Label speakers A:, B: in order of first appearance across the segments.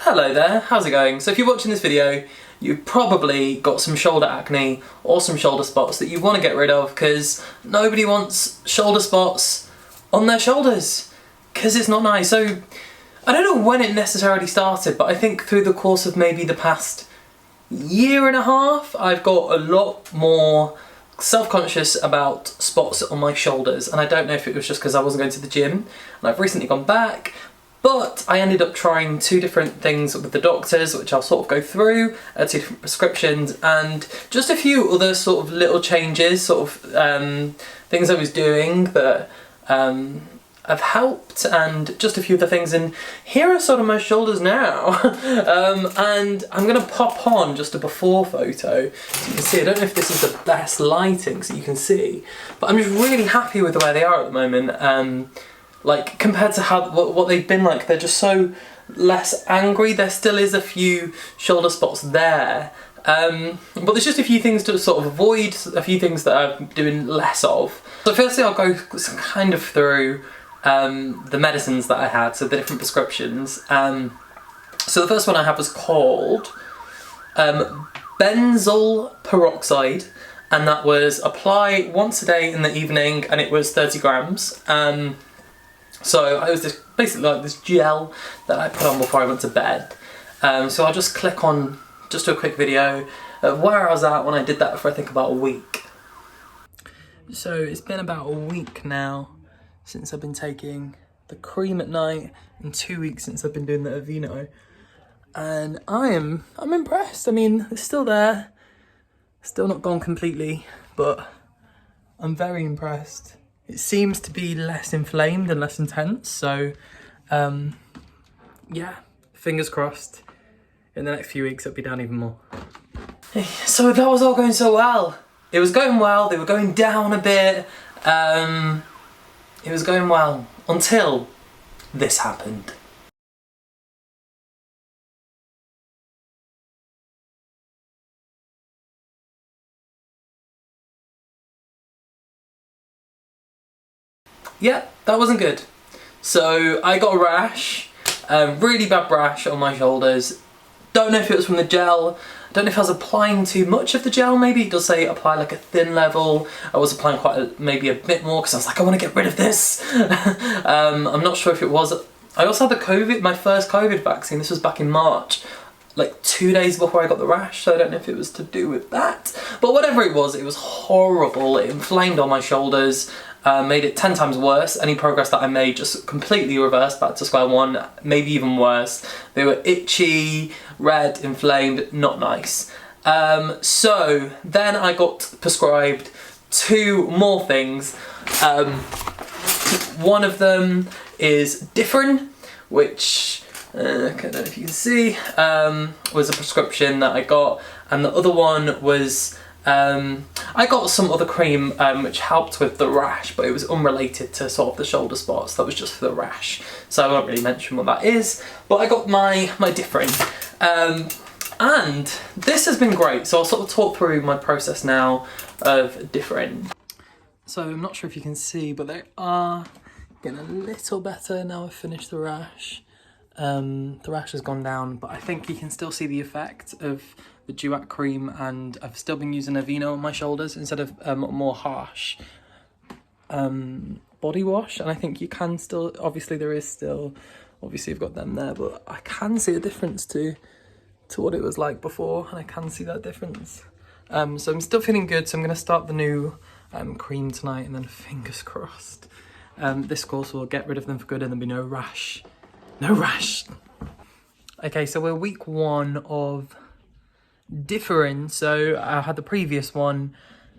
A: Hello there, how's it going? So if you're watching this video, you've probably got some shoulder acne or some shoulder spots that you want to get rid of because nobody wants shoulder spots on their shoulders because it's not nice. So I don't know when it necessarily started, but I think through the course of maybe the past year and a half, I've got a lot more self-conscious about spots on my shoulders, and I don't know if it was just because I wasn't going to the gym and I've recently gone back. But I ended up trying two different things with the doctors, which I'll sort of go through, two different prescriptions, and just a few other sort of little changes, things I was doing that have helped, and just a few other things. And here are sort of my shoulders now. And I'm going to pop on just a before photo so you can see. I don't know if this is the best lighting so you can see, but I'm just really happy with the way they are at the moment. Like, compared to what they've been like, they're just so less angry. There still is a few shoulder spots there, but there's just a few things to sort of avoid, a few things that I'm doing less of. So firstly I'll go kind of through the medicines that I had, so the different prescriptions. So the first one I had was called benzoyl peroxide, and that was apply once a day in the evening, and it was 30 grams. So it was basically like this gel that I put on before I went to bed. So I'll just click on, just do a quick video of where I was at when I did that for I think about a week. So it's been about a week now since I've been taking the cream at night, and 2 weeks since I've been doing the Aveeno. And I'm impressed. I mean, it's still there, still not gone completely, but I'm very impressed. It seems to be less inflamed and less intense, so yeah, fingers crossed. In the next few weeks it'll be down even more. So that was all going so well. It was going well, they were going down a bit. It was going well until this happened. Yeah, that wasn't good. So I got a rash, really bad rash on my shoulders. Don't know if it was from the gel. Don't know if I was applying too much of the gel. Maybe it does say apply like a thin level. I was applying maybe a bit more because I was like, I want to get rid of this. I'm not sure if it was. I also had my first COVID vaccine. This was back in March, like 2 days before I got the rash, so I don't know if it was to do with that. But whatever it was horrible. It inflamed on my shoulders. Made it 10 times worse. Any progress that I made just completely reversed back to square one, maybe even worse. They were itchy, red, inflamed, not nice. So then I got prescribed two more things. One of them is Differin, which I don't know if you can see, was a prescription that I got, and the other one was I got some other cream which helped with the rash, but it was unrelated to sort of the shoulder spots. That was just for the rash, so I won't really mention what that is. But I got my Differin, and this has been great. So I'll sort of talk through my process now of Differin. So I'm not sure if you can see, but they are getting a little better now I've finished the rash. The rash has gone down, but I think you can still see the effect of the Duat cream, and I've still been using Aveeno on my shoulders instead of more harsh body wash. And I think you can still, obviously I've got them there, but I can see a difference to what it was like before, and I can see that difference. So I'm still feeling good, so I'm going to start the new cream tonight, and then fingers crossed this course will get rid of them for good and there'll be no rash. No rash! Okay, so we're week 1 of Differin. So I had the previous one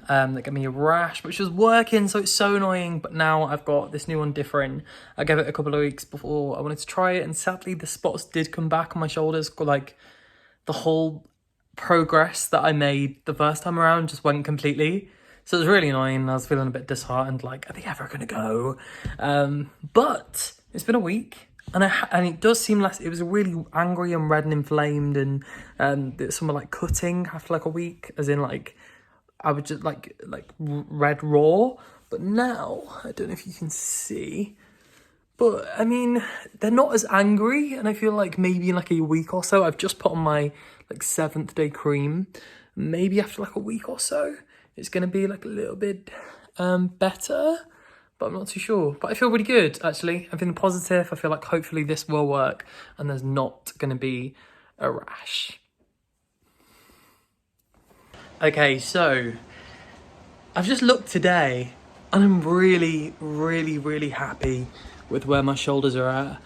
A: that gave me a rash, which was working, so it's so annoying. But now I've got this new one, Differin. I gave it a couple of weeks before I wanted to try it, and sadly the spots did come back on my shoulders. Like, the whole progress that I made the first time around just went completely. So it was really annoying. I was feeling a bit disheartened, like, are they ever gonna go? But it's been a week. And it does seem less. It was really angry and red and inflamed, and some were like cutting after like a week, as in like I would just like red raw. But now I don't know if you can see, But I mean, they're not as angry, and I feel like maybe in like a week or so, I've just put on my like 7th day cream. Maybe after like a week or so, it's gonna be like a little bit better, but I'm not too sure. But I feel really good, actually. I'm feeling positive. I feel like hopefully this will work and there's not gonna be a rash. Okay, so I've just looked today and I'm really, really, really happy with where my shoulders are at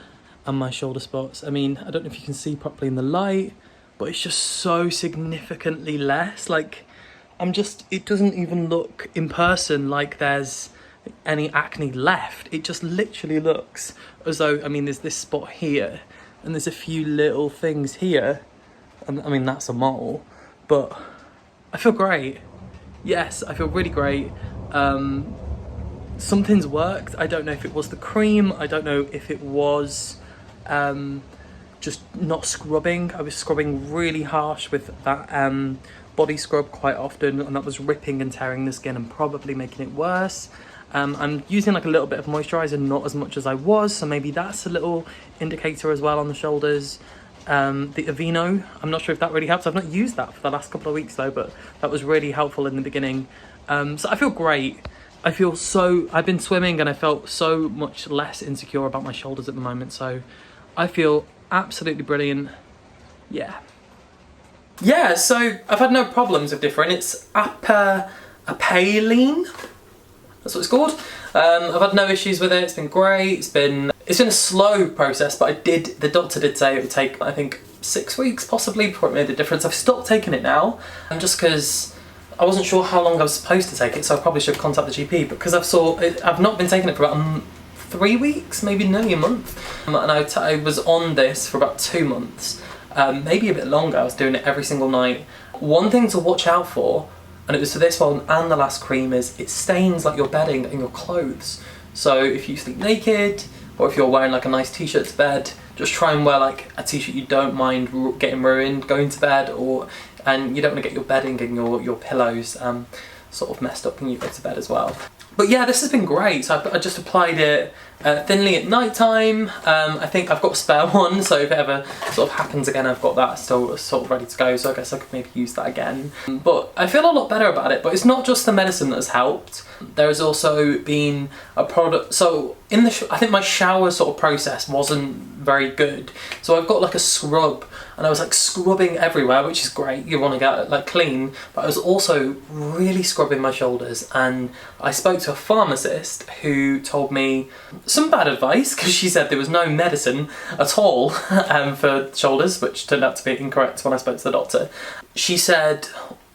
A: and my shoulder spots. I mean, I don't know if you can see properly in the light, but it's just so significantly less. Like, it doesn't even look in person like there's any acne left. It just literally looks as though, I mean, there's this spot here and there's a few little things here. And I mean, that's a mole, but I feel great. Yes, I feel really great. Something's worked. I don't know if it was the cream. I don't know if it was just not scrubbing. I was scrubbing really harsh with that body scrub quite often, and that was ripping and tearing the skin and probably making it worse. I'm using like a little bit of moisturiser, not as much as I was, so maybe that's a little indicator as well on the shoulders. The Aveeno, I'm not sure if that really helps. I've not used that for the last couple of weeks though, but that was really helpful in the beginning. So I feel great. I've been swimming and I felt so much less insecure about my shoulders at the moment, so I feel absolutely brilliant. Yeah, so I've had no problems with Differin. It's Adapalene, that's what it's called. I've had no issues with it. It's been great. It's been a slow process, but the doctor did say it would take, I think, 6 weeks possibly before it made a difference. I've stopped taking it now, and just because I wasn't sure how long I was supposed to take it, so I probably should contact the GP, because I've not been taking it for about 3 weeks, maybe nearly a month, and I was on this for about 2 months, maybe a bit longer. I was doing it every single night. One thing to watch out for, and it was for this one and the last cream, is it stains like your bedding and your clothes. So if you sleep naked, or if you're wearing like a nice t-shirt to bed, just try and wear like a t-shirt you don't mind getting ruined going to bed, and you don't want to get your bedding and your pillows sort of messed up when you go to bed as well. But yeah, this has been great. So I just applied it thinly at night time. I think I've got a spare one, so if it ever sort of happens again, I've got that still sort of ready to go, so I guess I could maybe use that again. But I feel a lot better about it. But it's not just the medicine that has helped. There has also been a product, so I think my shower sort of process wasn't very good. So I've got like a scrub, and I was like scrubbing everywhere, which is great. You want to get like clean, but I was also really scrubbing my shoulders. And I spoke to a pharmacist who told me some bad advice, because she said there was no medicine at all for shoulders, which turned out to be incorrect when I spoke to the doctor. She said,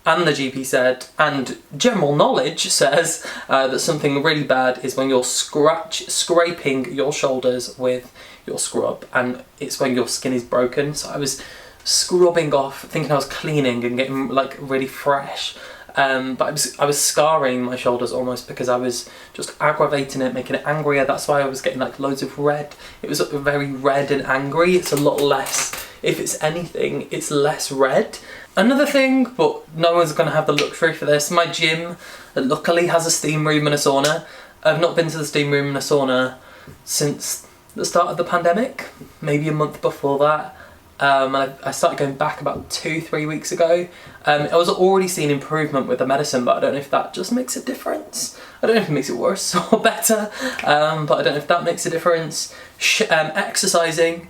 A: and the GP said, and general knowledge says, that something really bad is when you're scraping your shoulders with your scrub, and it's when your skin is broken. So I was scrubbing off, thinking I was cleaning and getting like really fresh, but I was scarring my shoulders almost, because I was just aggravating it, making it angrier. That's why I was getting like loads of red. It was very red and angry. It's a lot less, if it's anything, it's less red. Another thing, but no one's going to have the luxury for this, my gym luckily has a steam room and a sauna. I've not been to the steam room and a sauna since the start of the pandemic, maybe a month before that. I started going back about 2-3 weeks ago. I was already seeing improvement with the medicine, but I don't know if that just makes a difference. I don't know if it makes it worse or better, but I don't know if that makes a difference. Exercising.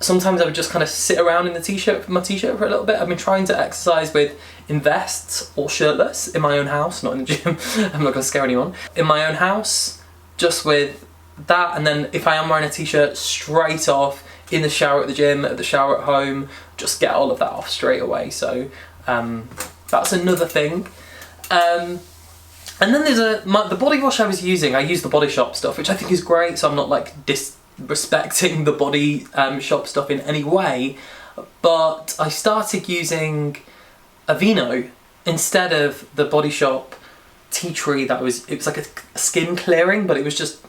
A: Sometimes I would just kind of sit around in my t-shirt for a little bit. I've been trying to exercise with in vests or shirtless in my own house, not in the gym. I'm not going to scare anyone. In my own house, just with that, and then if I am wearing a t-shirt, straight off in the shower at the gym, at the shower at home, just get all of that off straight away. So that's another thing. And then there's the body wash I was using. I use the Body Shop stuff, which I think is great, so I'm not like disrespecting the Body Shop stuff in any way, but I started using Aveeno instead of the Body Shop tea tree. It was like a skin clearing, but it was just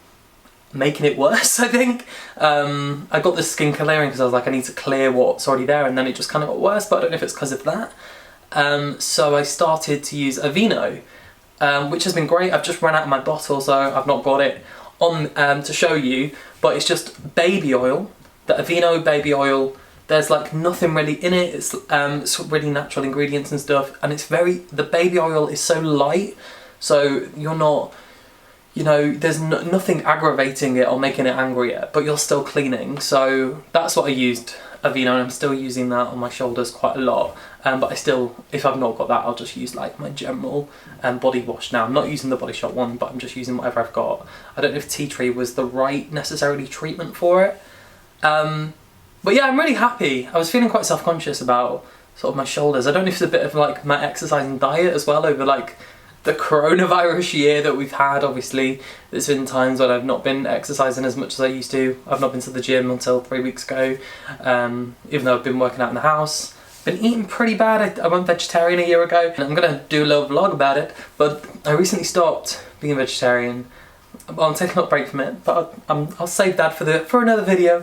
A: making it worse, I think. I got this skin clearing because I was like, I need to clear what's already there, and then it just kind of got worse, but I don't know if it's because of that. So I started to use Aveeno, which has been great. I've just run out of my bottle, so I've not got it on to show you, but it's just baby oil, the Aveeno baby oil. There's like nothing really in it, it's really natural ingredients and stuff, and it's the baby oil is so light, so you're not, you know, there's nothing aggravating it or making it angrier, but you're still cleaning. So that's what I used, Aveeno, and I'm still using that on my shoulders quite a lot. But I still, if I've not got that, I'll just use like my general body wash now. I'm not using the Body Shop one, but I'm just using whatever I've got. I don't know if tea tree was the right necessarily treatment for it. But yeah, I'm really happy. I was feeling quite self-conscious about sort of my shoulders. I don't know if it's a bit of like my exercise and diet as well over like the coronavirus year that we've had. Obviously, there's been times when I've not been exercising as much as I used to. I've not been to the gym until 3 weeks ago, even though I've been working out in the house. Been eating pretty bad. I went vegetarian a year ago, and I'm gonna do a little vlog about it, but I recently stopped being a vegetarian. Well, I'm taking a break from it, but I'll save that for another video.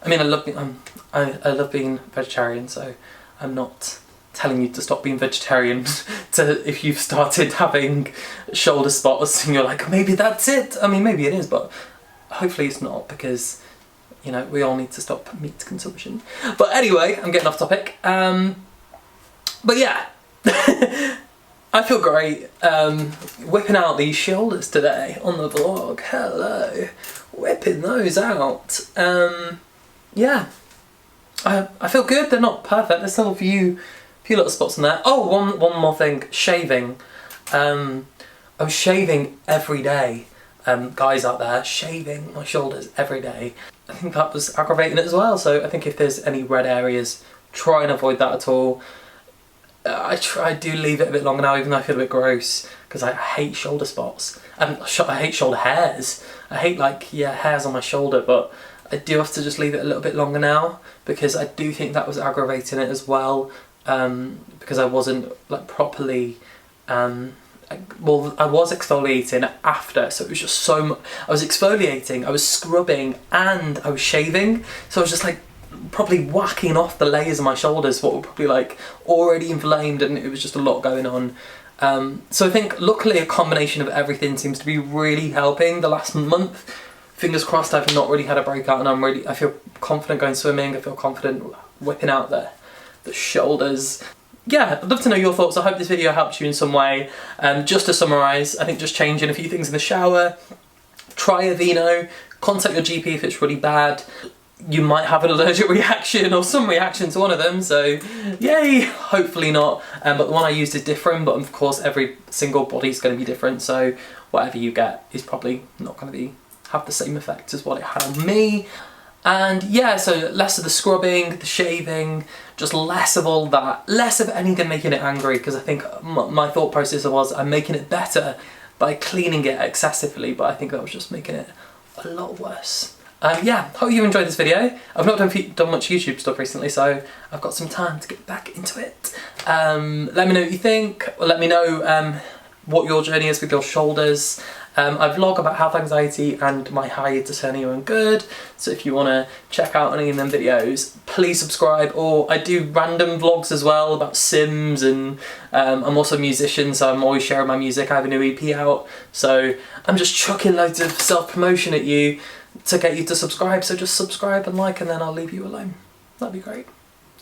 A: I mean, I love being vegetarian, so I'm not telling you to stop being vegetarian if you've started having shoulder spots and you're like, maybe that's it. I mean, maybe it is, but hopefully it's not, because, you know, we all need to stop meat consumption. But anyway, I'm getting off topic. But yeah, I feel great whipping out these shoulders today on the vlog. Hello, whipping those out. Yeah, I feel good. They're not perfect. There's still a few little spots in there. Oh, one more thing, shaving. I was shaving every day. Guys out there, shaving my shoulders every day. I think that was aggravating it as well. So I think if there's any red areas, try and avoid that at all. I do leave it a bit longer now, even though I feel a bit gross, because I hate shoulder spots. I hate shoulder hairs. I hate like, yeah, hairs on my shoulder, but I do have to just leave it a little bit longer now, because I do think that was aggravating it as well, because I wasn't like properly, well, I was exfoliating after, so it was just so much. I was exfoliating, I was scrubbing, and I was shaving, so I was just like probably whacking off the layers of my shoulders, what were probably like already inflamed, and it was just a lot going on. So I think luckily a combination of everything seems to be really helping the last month. Fingers crossed I've not really had a breakout, and I feel confident going swimming, I feel confident whipping out the shoulders. Yeah, I'd love to know your thoughts. I hope this video helps you in some way. Just to summarise, I think just changing a few things in the shower, try Aveeno, contact your GP if it's really bad. You might have an allergic reaction or some reaction to one of them, so yay, hopefully not. But the one I used is Differin, but of course every single body's going to be different, so whatever you get is probably not going to have the same effect as what it had on me. And yeah, so less of the scrubbing, the shaving, just less of all that, less of anything making it angry, because I think my thought process was I'm making it better by cleaning it excessively, but I think that was just making it a lot worse. Yeah, hope you enjoyed this video. I've not done much YouTube stuff recently, so I've got some time to get back into it. Let me know what you think, or let me know what your journey is with your shoulders. I vlog about health anxiety and my hiatus hernia and good, so if you want to check out any of them videos, please subscribe. Or I do random vlogs as well about Sims, and I'm also a musician, so I'm always sharing my music. I have a new EP out, so I'm just chucking loads of self-promotion at you to get you to subscribe, so just subscribe and like, and then I'll leave you alone. That'd be great.